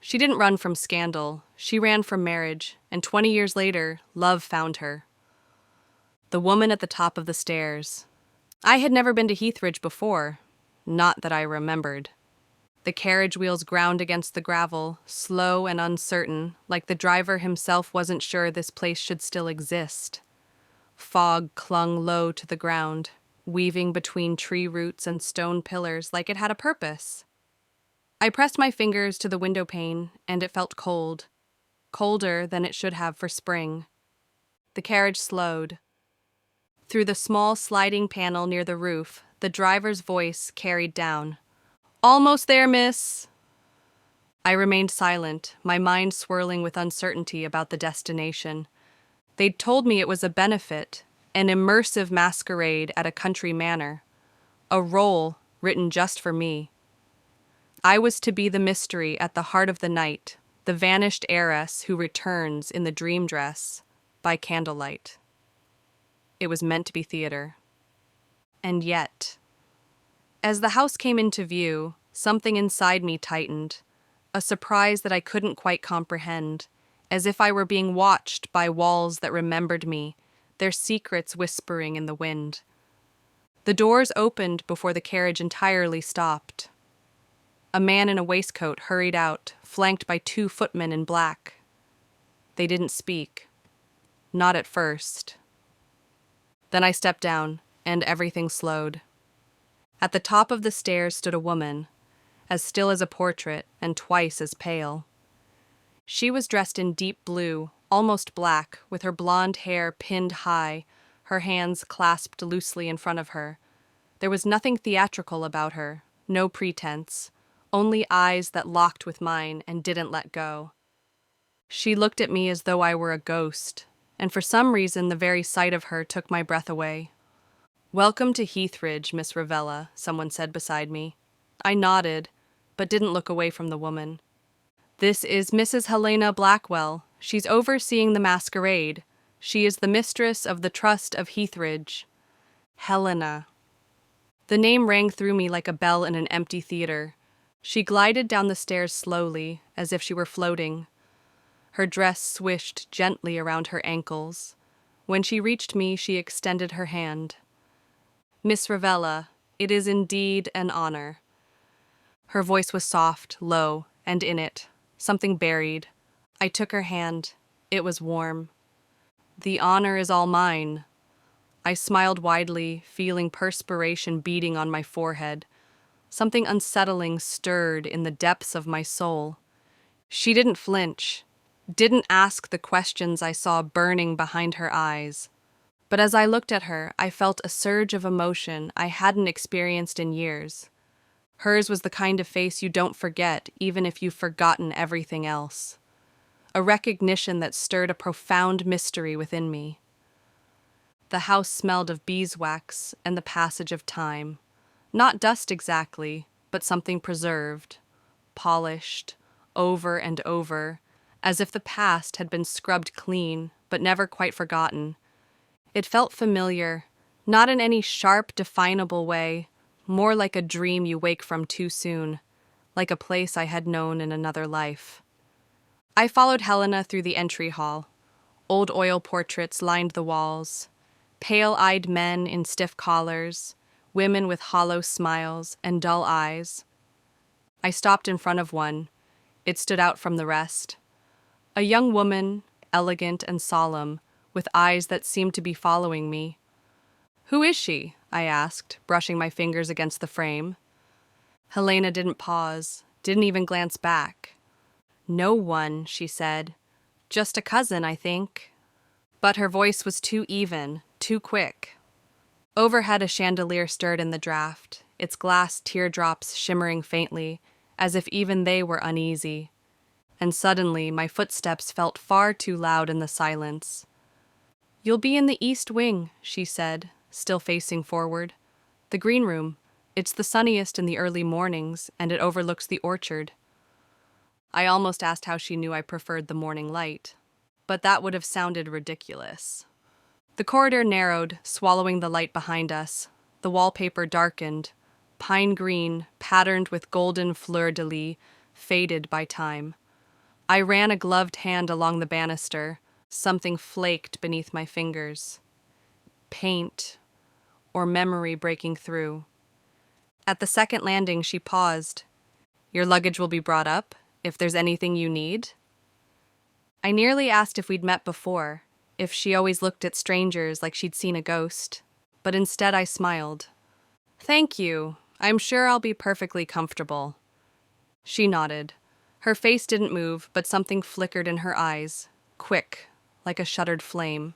She didn't run from scandal. She ran from marriage, and 20 years later, love found her. The woman at the top of the stairs. I had never been to Heathridge before, not that I remembered. The carriage wheels ground against the gravel, slow and uncertain, like the driver himself wasn't sure this place should still exist. Fog clung low to the ground, weaving between tree roots and stone pillars like it had a purpose. I pressed my fingers to the window pane, and it felt cold. Colder than it should have for spring. The carriage slowed. Through the small sliding panel near the roof, the driver's voice carried down. "Almost there, miss." I remained silent, my mind swirling with uncertainty about the destination. They'd told me it was a benefit, an immersive masquerade at a country manor. A role written just for me. I was to be the mystery at the heart of the night, the vanished heiress who returns in the dream dress by candlelight. It was meant to be theater. And yet, as the house came into view, something inside me tightened, a surprise that I couldn't quite comprehend, as if I were being watched by walls that remembered me, their secrets whispering in the wind. The doors opened before the carriage entirely stopped. A man in a waistcoat hurried out, flanked by 2 footmen in black. They didn't speak. Not at first. Then I stepped down, and everything slowed. At the top of the stairs stood a woman, as still as a portrait and twice as pale. She was dressed in deep blue, almost black, with her blonde hair pinned high, her hands clasped loosely in front of her. There was nothing theatrical about her, no pretense, only eyes that locked with mine and didn't let go. She looked at me as though I were a ghost, and for some reason the very sight of her took my breath away. "Welcome to Heathridge, Miss Ravella," someone said beside me. I nodded, but didn't look away from the woman. "This is Mrs. Helena Blackwell. She's overseeing the masquerade. She is the mistress of the Trust of Heathridge." Helena. The name rang through me like a bell in an empty theater. She glided down the stairs slowly, as if she were floating. Her dress swished gently around her ankles. When she reached me, she extended her hand. "Miss Ravella, it is indeed an honor." Her voice was soft, low, and in it, something buried. I took her hand. It was warm. "The honor is all mine." I smiled widely, feeling perspiration beading on my forehead. Something unsettling stirred in the depths of my soul. She didn't flinch, didn't ask the questions I saw burning behind her eyes. But as I looked at her, I felt a surge of emotion I hadn't experienced in years. Hers was the kind of face you don't forget, even if you've forgotten everything else. A recognition that stirred a profound mystery within me. The house smelled of beeswax and the passage of time. Not dust exactly, but something preserved, polished, over and over, as if the past had been scrubbed clean, but never quite forgotten. It felt familiar, not in any sharp, definable way, more like a dream you wake from too soon, like a place I had known in another life. I followed Helena through the entry hall. Old oil portraits lined the walls. Pale-eyed men in stiff collars, women with hollow smiles and dull eyes. I stopped in front of one. It stood out from the rest. A young woman, elegant and solemn, with eyes that seemed to be following me. "Who is she?" I asked, brushing my fingers against the frame. Helena didn't pause, didn't even glance back. "No one," she said. "Just a cousin, I think." But her voice was too even, too quick. Overhead, a chandelier stirred in the draught, its glass teardrops shimmering faintly, as if even they were uneasy. And suddenly, my footsteps felt far too loud in the silence. "You'll be in the east wing," she said, still facing forward. "The green room. It's the sunniest in the early mornings, and it overlooks the orchard." I almost asked how she knew I preferred the morning light, but that would have sounded ridiculous. The corridor narrowed, swallowing the light behind us. The wallpaper darkened, pine green, patterned with golden fleur-de-lis, faded by time. I ran a gloved hand along the banister. Something flaked beneath my fingers. Paint, or memory breaking through. At the second landing, she paused. Your luggage will be brought up, if there's anything you need. I nearly asked if we'd met before, if she always looked at strangers like she'd seen a ghost, but instead I smiled. Thank you. I'm sure I'll be perfectly comfortable. She nodded. Her face didn't move, but something flickered in her eyes, quick, like a shuttered flame.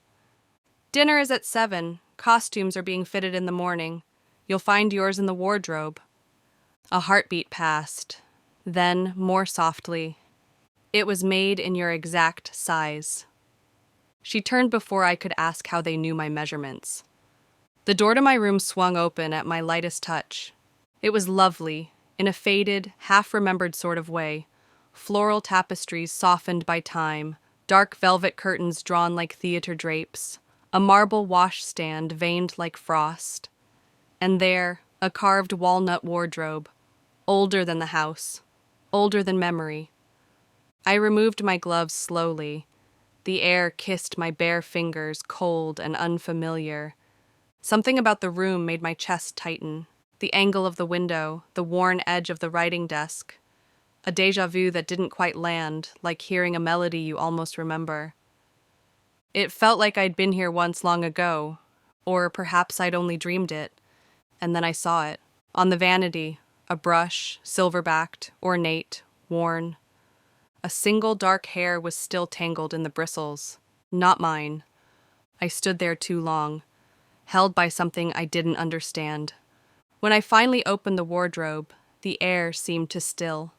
Dinner is at 7. Costumes are being fitted in the morning. You'll find yours in the wardrobe. A heartbeat passed. Then, more softly, it was made in your exact size. She turned before I could ask how they knew my measurements. The door to my room swung open at my lightest touch. It was lovely, in a faded, half-remembered sort of way. Floral tapestries softened by time, dark velvet curtains drawn like theater drapes, a marble washstand veined like frost. And there, a carved walnut wardrobe, older than the house, older than memory. I removed my gloves slowly. The air kissed my bare fingers, cold and unfamiliar. Something about the room made my chest tighten. The angle of the window, the worn edge of the writing desk. A déjà vu that didn't quite land, like hearing a melody you almost remember. It felt like I'd been here once long ago, or perhaps I'd only dreamed it, and then I saw it. On the vanity, a brush, silver-backed, ornate, worn. A single dark hair was still tangled in the bristles. Not mine. I stood there too long, held by something I didn't understand. When I finally opened the wardrobe, the air seemed to still.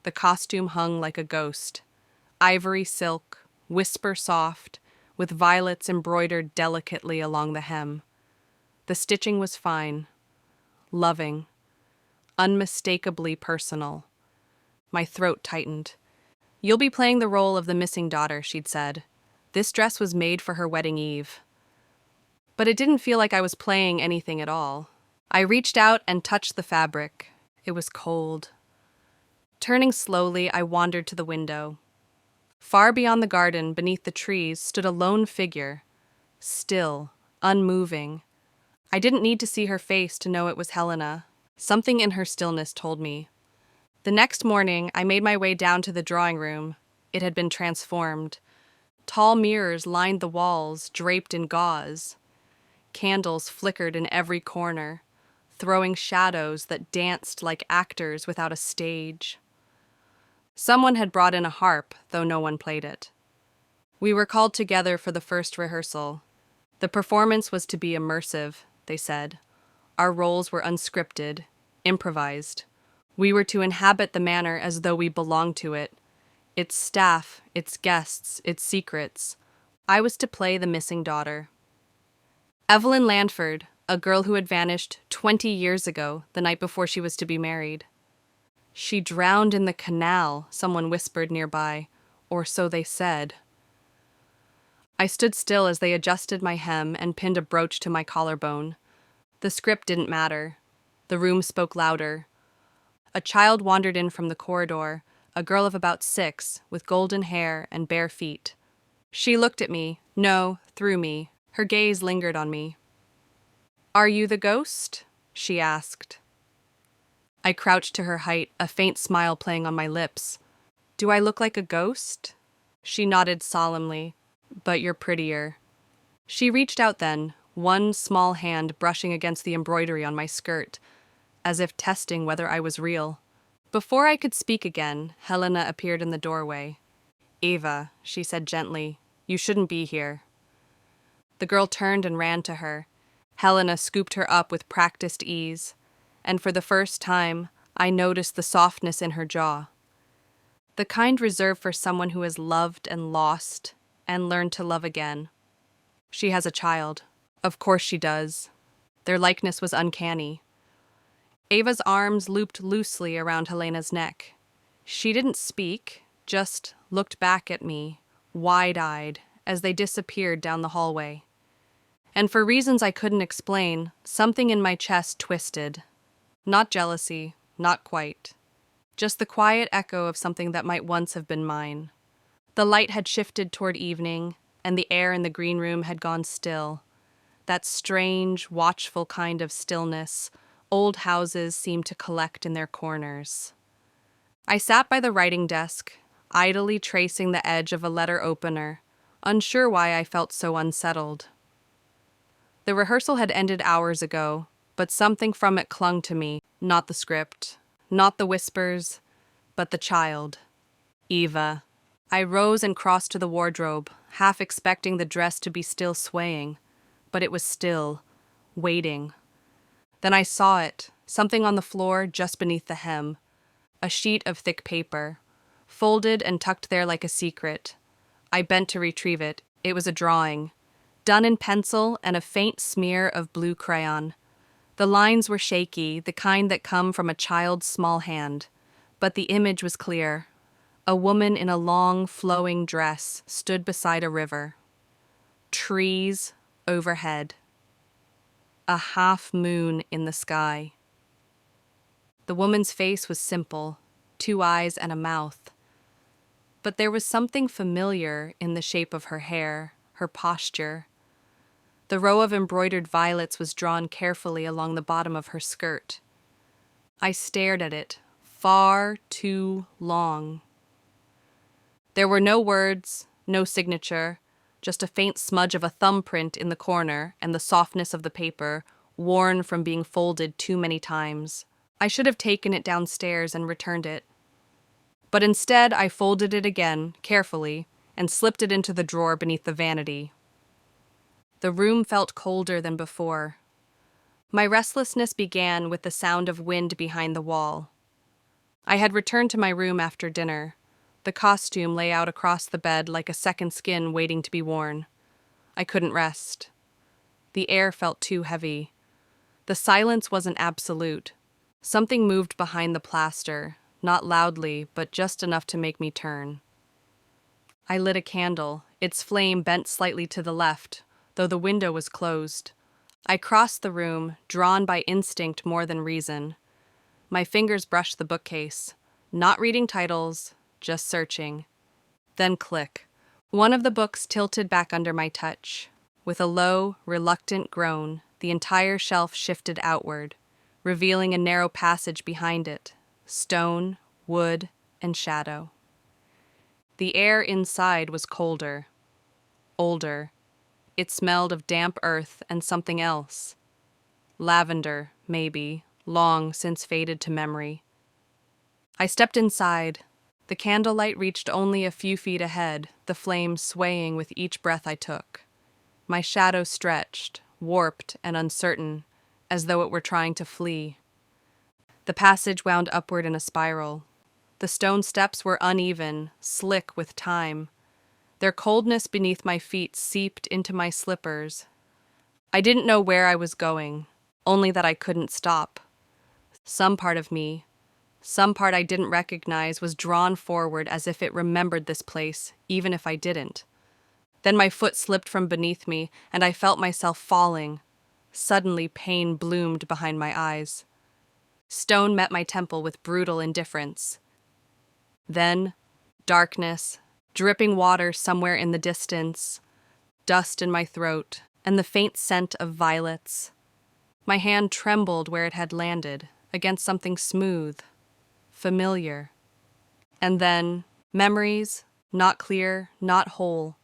The costume hung like a ghost. Ivory silk, whisper soft, with violets embroidered delicately along the hem. The stitching was fine, loving, unmistakably personal. My throat tightened. You'll be playing the role of the missing daughter, she'd said. This dress was made for her wedding eve. But it didn't feel like I was playing anything at all. I reached out and touched the fabric. It was cold. Turning slowly, I wandered to the window. Far beyond the garden, beneath the trees, stood a lone figure. Still, unmoving. I didn't need to see her face to know it was Helena. Something in her stillness told me. The next morning, I made my way down to the drawing room. It had been transformed. Tall mirrors lined the walls, draped in gauze. Candles flickered in every corner, throwing shadows that danced like actors without a stage. Someone had brought in a harp, though no one played it. We were called together for the first rehearsal. The performance was to be immersive, they said. Our roles were unscripted, improvised. We were to inhabit the manor as though we belonged to it. Its staff, its guests, its secrets. I was to play the missing daughter. Evelyn Landford, a girl who had vanished 20 years ago, the night before she was to be married. She drowned in the canal, someone whispered nearby, or so they said. I stood still as they adjusted my hem and pinned a brooch to my collarbone. The script didn't matter. The room spoke louder. A child wandered in from the corridor, a girl of about 6, with golden hair and bare feet. She looked at me, no, through me. Her gaze lingered on me. "Are you the ghost?" she asked. I crouched to her height, a faint smile playing on my lips. "Do I look like a ghost?" She nodded solemnly. "But you're prettier." She reached out then, one small hand brushing against the embroidery on my skirt, as if testing whether I was real. Before I could speak again, Helena appeared in the doorway. "Eva," she said gently, "you shouldn't be here." The girl turned and ran to her. Helena scooped her up with practiced ease, and for the first time, I noticed the softness in her jaw. The kind reserved for someone who has loved and lost, and learned to love again. She has a child. Of course she does. Their likeness was uncanny. Ava's arms looped loosely around Helena's neck. She didn't speak, just looked back at me, wide-eyed, as they disappeared down the hallway. And for reasons I couldn't explain, something in my chest twisted. Not jealousy, not quite. Just the quiet echo of something that might once have been mine. The light had shifted toward evening, and the air in the green room had gone still. That strange, watchful kind of stillness old houses seem to collect in their corners. I sat by the writing desk, idly tracing the edge of a letter opener, unsure why I felt so unsettled. The rehearsal had ended hours ago, but something from it clung to me, not the script, not the whispers, but the child, Eva. I rose and crossed to the wardrobe, half expecting the dress to be still swaying, but it was still, waiting. Then I saw it, something on the floor just beneath the hem, a sheet of thick paper, folded and tucked there like a secret. I bent to retrieve it. It was a drawing, done in pencil and a faint smear of blue crayon. The lines were shaky, the kind that come from a child's small hand, but the image was clear. A woman in a long, flowing dress stood beside a river. Trees overhead. A half moon in the sky. The woman's face was simple, 2 eyes and a mouth. But there was something familiar in the shape of her hair, her posture. The row of embroidered violets was drawn carefully along the bottom of her skirt. I stared at it, far too long. There were no words, no signature, just a faint smudge of a thumbprint in the corner and the softness of the paper, worn from being folded too many times. I should have taken it downstairs and returned it. But instead, I folded it again, carefully, and slipped it into the drawer beneath the vanity. The room felt colder than before. My restlessness began with the sound of wind behind the wall. I had returned to my room after dinner. The costume lay out across the bed like a second skin waiting to be worn. I couldn't rest. The air felt too heavy. The silence wasn't absolute. Something moved behind the plaster, not loudly, but just enough to make me turn. I lit a candle, its flame bent slightly to the left, though the window was closed. I crossed the room, drawn by instinct more than reason. My fingers brushed the bookcase, not reading titles, just searching. Then click. One of the books tilted back under my touch. With a low, reluctant groan, the entire shelf shifted outward, revealing a narrow passage behind it, stone, wood, and shadow. The air inside was colder, older. It smelled of damp earth and something else. Lavender, maybe, long since faded to memory. I stepped inside. The candlelight reached only a few feet ahead, the flame swaying with each breath I took. My shadow stretched, warped and uncertain, as though it were trying to flee. The passage wound upward in a spiral. The stone steps were uneven, slick with time. Their coldness beneath my feet seeped into my slippers. I didn't know where I was going, only that I couldn't stop. Some part of me, some part I didn't recognize, was drawn forward as if it remembered this place, even if I didn't. Then my foot slipped from beneath me, and I felt myself falling. Suddenly, pain bloomed behind my eyes. Stone met my temple with brutal indifference. Then, darkness, dripping water somewhere in the distance, dust in my throat, and the faint scent of violets. My hand trembled where it had landed, against something smooth, familiar. And then, memories, not clear, not whole,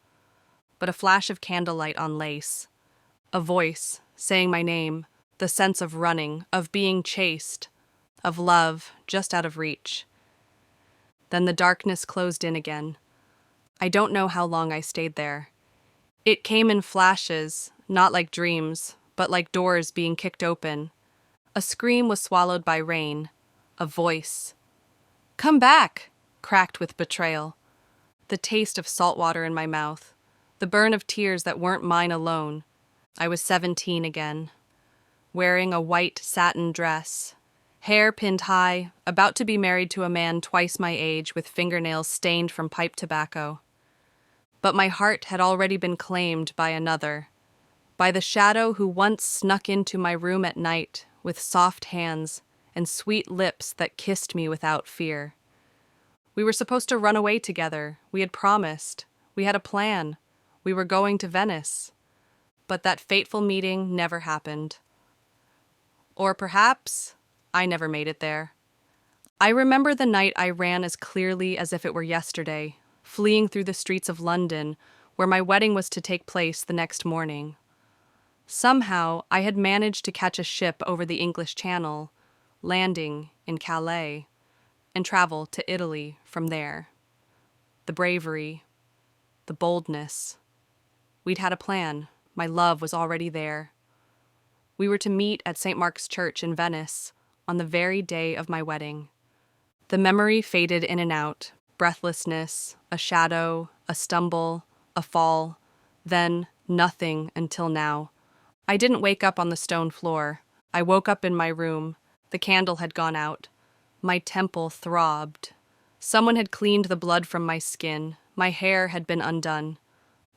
but a flash of candlelight on lace. A voice, saying my name, the sense of running, of being chased, of love, just out of reach. Then the darkness closed in again. I don't know how long I stayed there. It came in flashes, not like dreams, but like doors being kicked open. A scream was swallowed by rain. A voice. "Come back!" cracked with betrayal. The taste of salt water in my mouth. The burn of tears that weren't mine alone. I was 17 again. Wearing a white satin dress. Hair pinned high, about to be married to a man twice my age with fingernails stained from pipe tobacco. But my heart had already been claimed by another. By the shadow who once snuck into my room at night with soft hands and sweet lips that kissed me without fear. We were supposed to run away together. We had promised. We had a plan. We were going to Venice. But that fateful meeting never happened. Or perhaps I never made it there. I remember the night I ran as clearly as if it were yesterday, fleeing through the streets of London, where my wedding was to take place the next morning. Somehow, I had managed to catch a ship over the English Channel, landing in Calais, and travel to Italy from there. The bravery, the boldness. We'd had a plan. My love was already there. We were to meet at St. Mark's Church in Venice on the very day of my wedding. The memory faded in and out, breathlessness, a shadow, a stumble, a fall, then nothing until now. I didn't wake up on the stone floor. I woke up in my room. The candle had gone out. My temple throbbed. Someone had cleaned the blood from my skin. My hair had been undone.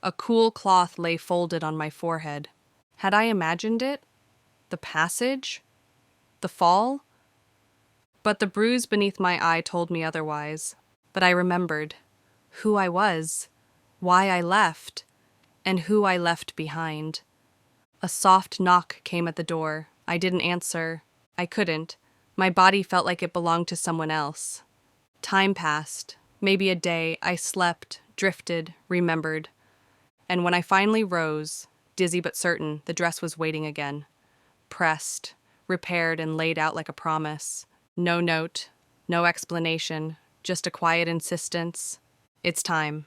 A cool cloth lay folded on my forehead. Had I imagined it? The passage? The fall? But the bruise beneath my eye told me otherwise. But I remembered who I was, why I left, and who I left behind. A soft knock came at the door. I didn't answer. I couldn't. My body felt like it belonged to someone else. Time passed. Maybe a day. I slept, drifted, remembered. And when I finally rose, dizzy but certain, the dress was waiting again. Pressed, repaired, and laid out like a promise. No note, no explanation, just a quiet insistence. It's time.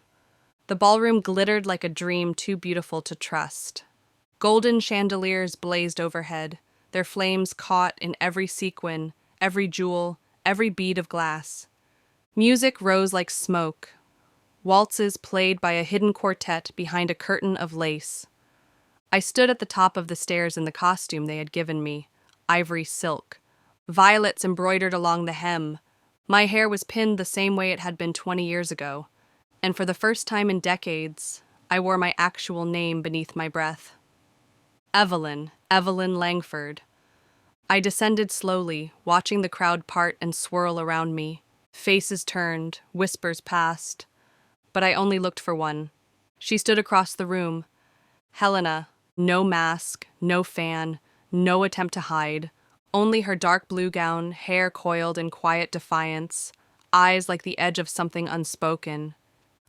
The ballroom glittered like a dream too beautiful to trust. Golden chandeliers blazed overhead, their flames caught in every sequin, every jewel, every bead of glass. Music rose like smoke. Waltzes played by a hidden quartet behind a curtain of lace. I stood at the top of the stairs in the costume they had given me, ivory silk, violets embroidered along the hem. My hair was pinned the same way it had been 20 years ago, and for the first time in decades, I wore my actual name beneath my breath. Evelyn Langford. I descended slowly, watching the crowd part and swirl around me. Faces turned, whispers passed. But I only looked for one. She stood across the room. Helena, no mask, no fan, no attempt to hide. Only her dark blue gown, hair coiled in quiet defiance, eyes like the edge of something unspoken.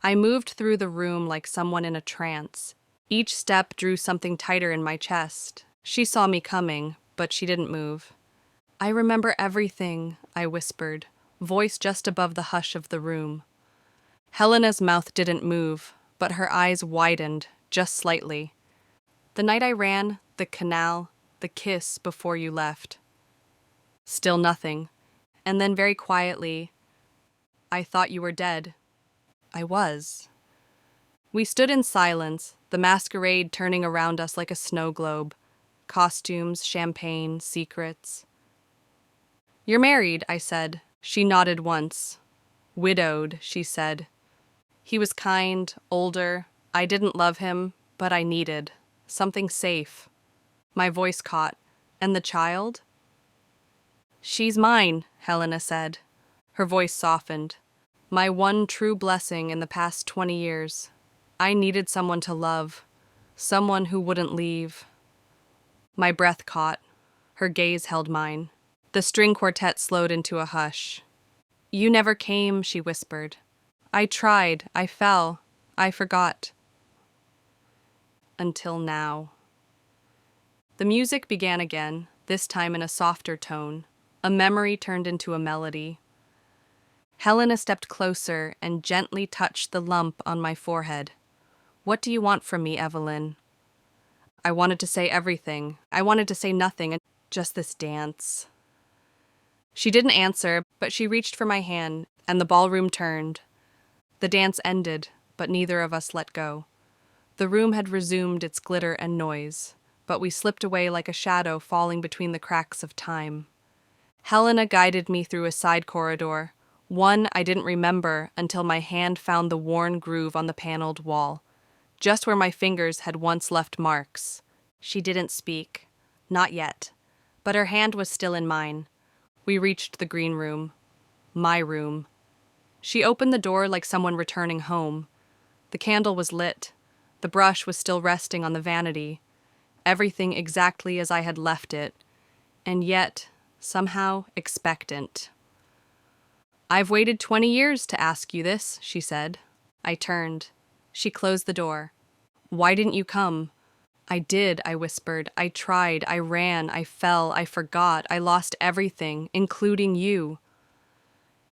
I moved through the room like someone in a trance. Each step drew something tighter in my chest. She saw me coming, but she didn't move. I remember everything, I whispered, voice just above the hush of the room. Helena's mouth didn't move, but her eyes widened, just slightly. The night I ran, the canal, the kiss before you left. Still nothing. And then very quietly, I thought you were dead. I was. We stood in silence, the masquerade turning around us like a snow globe. Costumes, champagne, secrets. You're married, I said. She nodded once. Widowed, she said. He was kind, older. I didn't love him, but I needed something safe. My voice caught. And the child? She's mine, Helena said. Her voice softened. My one true blessing in the past 20 years. I needed someone to love, someone who wouldn't leave. My breath caught. Her gaze held mine. The string quartet slowed into a hush. You never came, she whispered. I tried, I fell, I forgot. Until now. The music began again, this time in a softer tone. A memory turned into a melody. Helena stepped closer and gently touched the lump on my forehead. What do you want from me, Evelyn? I wanted to say everything. I wanted to say nothing, and just this dance. She didn't answer, but she reached for my hand, and the ballroom turned. The dance ended, but neither of us let go. The room had resumed its glitter and noise, but we slipped away like a shadow falling between the cracks of time. Helena guided me through a side corridor, one I didn't remember until my hand found the worn groove on the paneled wall, just where my fingers had once left marks. She didn't speak. Not yet. But her hand was still in mine. We reached the green room. My room. She opened the door like someone returning home. The candle was lit. The brush was still resting on the vanity. Everything exactly as I had left it, and yet, somehow, expectant. "I've waited 20 years to ask you this," she said. I turned. She closed the door. "Why didn't you come?" "I did," I whispered. "I tried, I ran, I fell, I forgot, I lost everything, including you."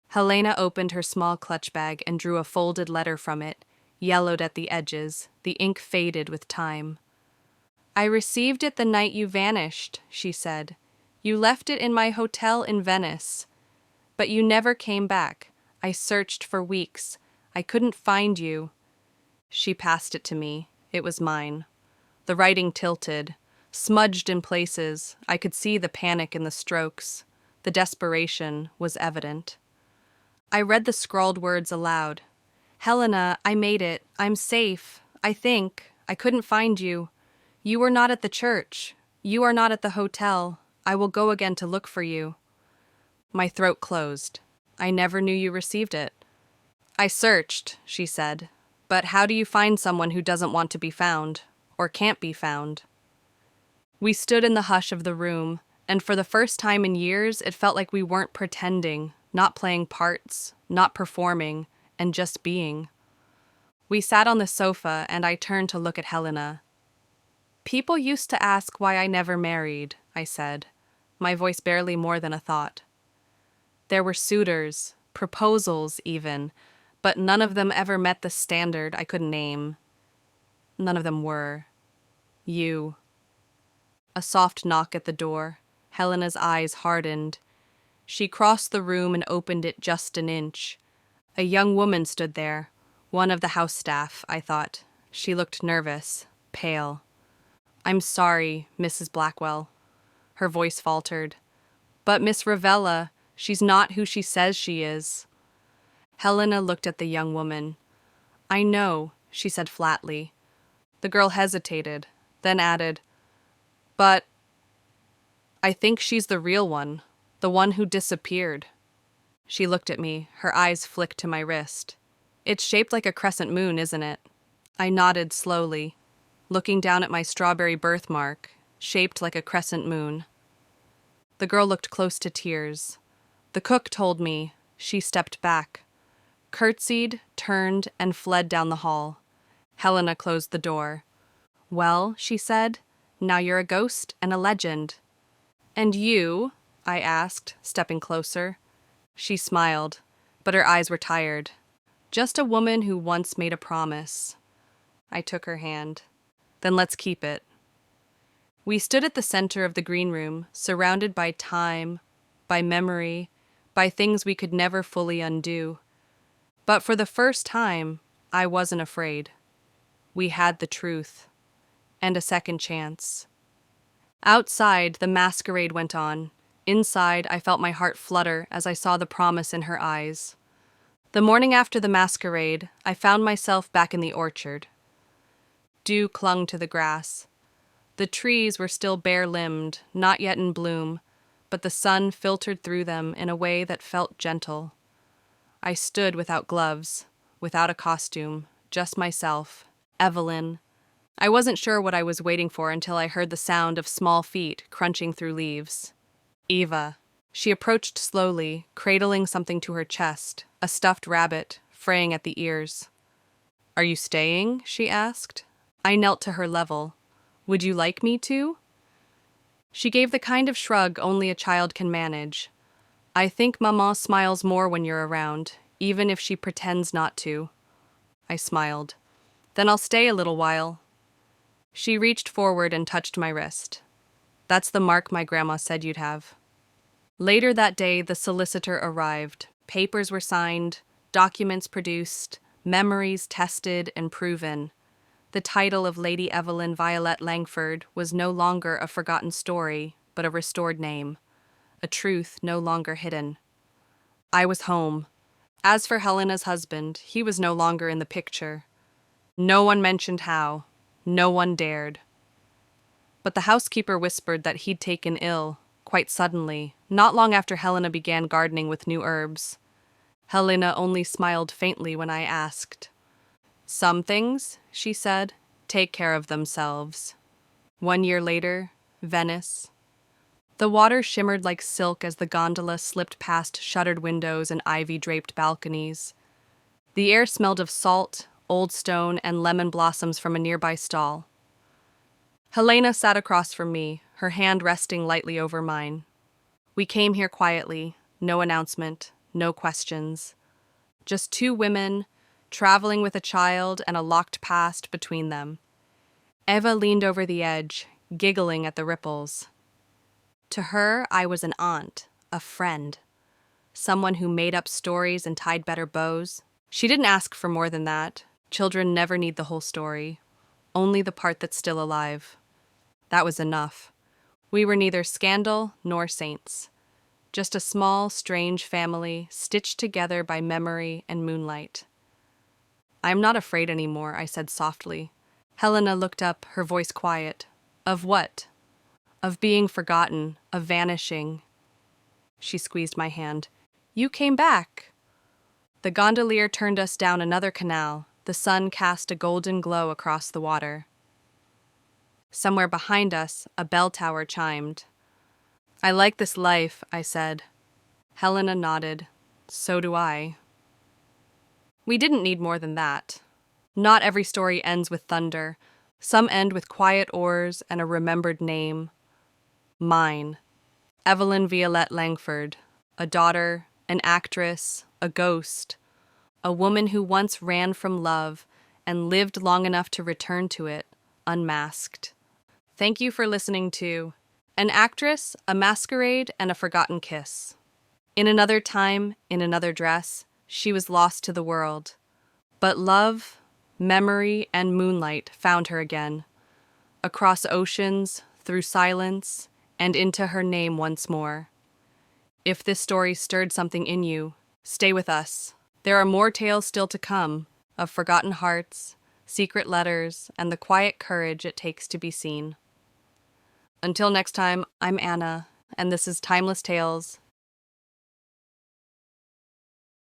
Helena opened her small clutch bag and drew a folded letter from it, yellowed at the edges, the ink faded with time. "I received it the night you vanished," she said. "You left it in my hotel in Venice. But you never came back. I searched for weeks. I couldn't find you." She passed it to me. It was mine. The writing tilted, smudged in places. I could see the panic in the strokes. The desperation was evident. I read the scrawled words aloud. "Helena, I made it. I'm safe. I think. I couldn't find you. You were not at the church. You are not at the hotel. I will go again to look for you." My throat closed. "I never knew you received it." "I searched," she said. "But how do you find someone who doesn't want to be found, or can't be found?" We stood in the hush of the room, and for the first time in years it felt like we weren't pretending, not playing parts, not performing, and just being. We sat on the sofa, and I turned to look at Helena. "People used to ask why I never married," I said, my voice barely more than a thought. "There were suitors, proposals even, but none of them ever met the standard I could name. None of them were. You." A soft knock at the door. Helena's eyes hardened. She crossed the room and opened it just an inch. A young woman stood there. One of the house staff, I thought. She looked nervous, pale. "I'm sorry, Mrs. Blackwell." Her voice faltered. "But Miss Ravella, she's not who she says she is." Helena looked at the young woman. "I know," she said flatly. The girl hesitated, then added, "But I think she's the real one, the one who disappeared." She looked at me, her eyes flicked to my wrist. "It's shaped like a crescent moon, isn't it?" I nodded slowly, looking down at my strawberry birthmark, shaped like a crescent moon. The girl looked close to tears. The cook told me. She stepped back, curtsied, turned, and fled down the hall. Helena closed the door. "Well," she said, "now you're a ghost and a legend." "And you?" I asked, stepping closer. She smiled, but her eyes were tired. "Just a woman who once made a promise." I took her hand. "Then let's keep it." We stood at the center of the green room, surrounded by time, by memory, by things we could never fully undo. But for the first time, I wasn't afraid. We had the truth. And a second chance. Outside, the masquerade went on. Inside, I felt my heart flutter as I saw the promise in her eyes. The morning after the masquerade, I found myself back in the orchard. Dew clung to the grass. The trees were still bare-limbed, not yet in bloom, but the sun filtered through them in a way that felt gentle. I stood without gloves, without a costume, just myself, Evelyn. I wasn't sure what I was waiting for until I heard the sound of small feet crunching through leaves. Eva. She approached slowly, cradling something to her chest, a stuffed rabbit, fraying at the ears. "Are you staying?" she asked. I knelt to her level. "Would you like me to?" She gave the kind of shrug only a child can manage. "I think Maman smiles more when you're around, even if she pretends not to." I smiled. "Then I'll stay a little while." She reached forward and touched my wrist. "That's the mark my grandma said you'd have." Later that day, the solicitor arrived. Papers were signed, documents produced, memories tested and proven. The title of Lady Evelyn Violette Langford was no longer a forgotten story, but a restored name. A truth no longer hidden. I was home. As for Helena's husband, he was no longer in the picture. No one mentioned how. No one dared. But the housekeeper whispered that he'd taken ill, quite suddenly, not long after Helena began gardening with new herbs. Helena only smiled faintly when I asked. Some things, she said, take care of themselves. 1 year later, Venice. The water shimmered like silk as the gondola slipped past shuttered windows and ivy-draped balconies. The air smelled of salt, old stone, and lemon blossoms from a nearby stall. Helena sat across from me, her hand resting lightly over mine. We came here quietly, no announcement, no questions. Just two women, traveling with a child and a locked past between them. Eva leaned over the edge, giggling at the ripples. To her, I was an aunt, a friend, someone who made up stories and tied better bows. She didn't ask for more than that. Children never need the whole story, only the part that's still alive. That was enough. We were neither scandal nor saints. Just a small, strange family stitched together by memory and moonlight. I'm not afraid anymore, I said softly. Helena looked up, her voice quiet. Of what? Of being forgotten, of vanishing. She squeezed my hand. You came back. The gondolier turned us down another canal. The sun cast a golden glow across the water. Somewhere behind us, a bell tower chimed. I like this life, I said. Helena nodded. So do I. We didn't need more than that. Not every story ends with thunder. Some end with quiet oars and a remembered name. Mine. Evelyn Violette Langford. A daughter, an actress, a ghost. A woman who once ran from love and lived long enough to return to it, unmasked. Thank you for listening to An Actress, a Masquerade, and a Forgotten Kiss. In another time, in another dress, she was lost to the world. But love, memory, and moonlight found her again. Across oceans, through silence, and into her name once more. If this story stirred something in you, stay with us. There are more tales still to come, of forgotten hearts, secret letters, and the quiet courage it takes to be seen. Until next time, I'm Anna, and this is Timeless Tales,